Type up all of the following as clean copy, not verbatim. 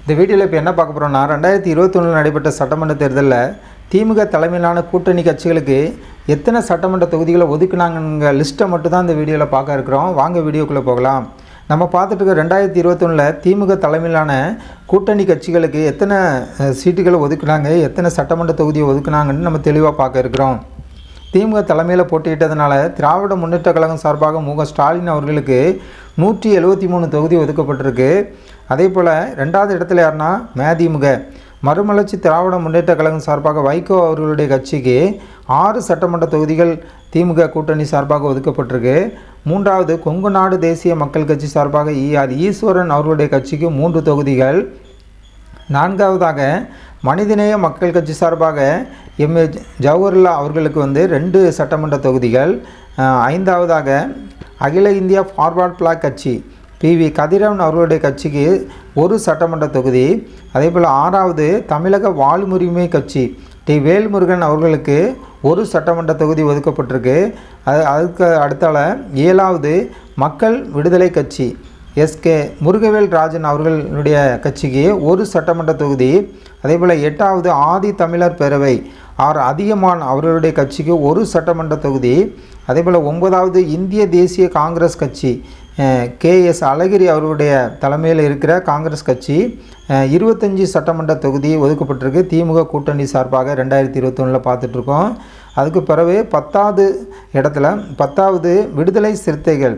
இந்த வீடியோவில் இப்போ என்ன பார்க்க போகிறோம்னா 2021 நடைபெற்ற சட்டமன்ற தேர்தலில் திமுக தலைமையிலான கூட்டணி கட்சிகளுக்கு எத்தனை சட்டமன்ற தொகுதிகளை ஒதுக்குனாங்க லிஸ்ட்டை மட்டும் தான் இந்த வீடியோவில் பார்க்க இருக்கிறோம். வாங்க வீடியோக்குள்ளே போகலாம். நம்ம பார்த்துட்டு இருக்க 2021 திமுக தலைமையிலான கூட்டணி கட்சிகளுக்கு எத்தனை சீட்டுகளை ஒதுக்குனாங்க, எத்தனை சட்டமன்ற தொகுதியை ஒதுக்குனாங்கன்னு நம்ம தெளிவாக பார்க்க இருக்கிறோம். திமுக தலைமையில் போட்டியிட்டதுனால திராவிட முன்னேற்ற கழகம் சார்பாக ஸ்டாலின் அவர்களுக்கு 173 தொகுதி ஒதுக்கப்பட்டிருக்கு. அதே போல் ரெண்டாவது இடத்துல யாருன்னா மதிமுக மறுமலர்ச்சி திராவிட முன்னேற்ற கழகம் சார்பாக வைகோ அவர்களுடைய கட்சிக்கு 6 சட்டமன்ற தொகுதிகள் திமுக கூட்டணி சார்பாக ஒதுக்கப்பட்டிருக்கு. மூன்றாவது கொங்கு நாடு தேசிய மக்கள் கட்சி சார்பாக ஈஸ்வரன் அவர்களுடைய கட்சிக்கு 3 தொகுதிகள். நான்காவதாக மனிதநேய மக்கள் கட்சி சார்பாக எம்ஏ ஜவஹர்லா அவர்களுக்கு 2 சட்டமன்ற தொகுதிகள். ஐந்தாவதாக அகில இந்தியா ஃபார்வர்ட் பிளாக் கட்சி PV கதிரவன் அவர்களுடைய கட்சிக்கு 1 சட்டமன்ற தொகுதி. அதே போல் ஆறாவது தமிழக வாழ்வுரிமை கட்சி வேல்முருகன் அவர்களுக்கு 1 சட்டமன்ற தொகுதி ஒதுக்கப்பட்டிருக்கு. அதுக்கு அடுத்தால 7வது மக்கள் விடுதலை கட்சி SK முருகவேல் ராஜன் அவர்களுடைய கட்சிக்கு 1 சட்டமன்ற தொகுதி. அதே போல் 8வது ஆதி தமிழர் பேரவை அதிகமான் அவர்களுடைய கட்சிக்கு 1 சட்டமன்ற தொகுதி. அதே போல் 9வது இந்திய தேசிய காங்கிரஸ் கட்சி KS அழகிரி அவர்களுடைய தலைமையில் இருக்கிற காங்கிரஸ் கட்சி 25 சட்டமன்ற தொகுதி ஒதுக்கப்பட்டிருக்கு திமுக கூட்டணி சார்பாக 2021 பார்த்துட்ருக்கோம். அதுக்கு பிறகு 10வது இடத்துல 10வது விடுதலை சிறுத்தைகள்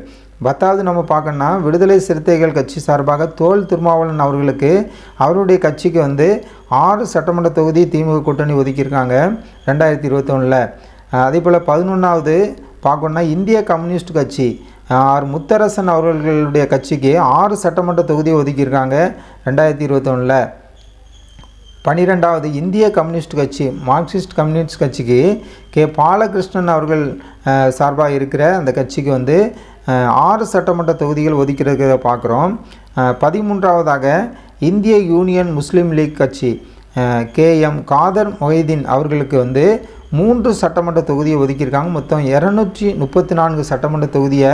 10வது நம்ம பார்க்கணுன்னா விடுதலை சிறுத்தைகள் கட்சி சார்பாக தோல் திருமாவளவன் அவர்களுக்கு அவருடைய கட்சிக்கு 6 சட்டமன்ற தொகுதி திமுக கூட்டணி ஒதுக்கியிருக்காங்க 2021. அதே போல் 11வது பார்க்கணுன்னா இந்திய கம்யூனிஸ்ட் கட்சி முத்தரசன் அவர்களுடைய கட்சிக்கு 6 சட்டமன்ற தொகுதியை ஒதுக்கியிருக்காங்க 2021. 12வது இந்திய கம்யூனிஸ்ட் கட்சி மார்க்சிஸ்ட் கம்யூனிஸ்ட் கட்சிக்கு பாலகிருஷ்ணன் அவர்கள் சார்பாக இருக்கிற அந்த கட்சிக்கு 6 சட்டமன்ற தொகுதிகள் ஒதுக்கிறத பார்க்குறோம். 13வதாக இந்திய யூனியன் முஸ்லீம் லீக் கட்சி KM காதர் மொஹிதீன் அவர்களுக்கு 3 சட்டமன்ற தொகுதியை ஒதுக்கியிருக்காங்க. மொத்தம் 234 சட்டமன்ற தொகுதியை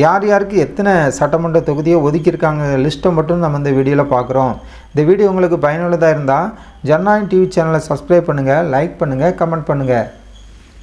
யாருக்கு எத்தனை சட்டமன்ற தொகுதியை ஒதுக்கியிருக்காங்க லிஸ்ட்டை மட்டும் நம்ம இந்த வீடியோவில் பார்க்குறோம். இந்த வீடியோ உங்களுக்கு பயனுள்ளதாக இருந்தால் ஜனநாயகம் TV சேனலை சப்ஸ்கிரைப் பண்ணுங்கள், லைக் பண்ணுங்கள், கமெண்ட் பண்ணுங்கள்.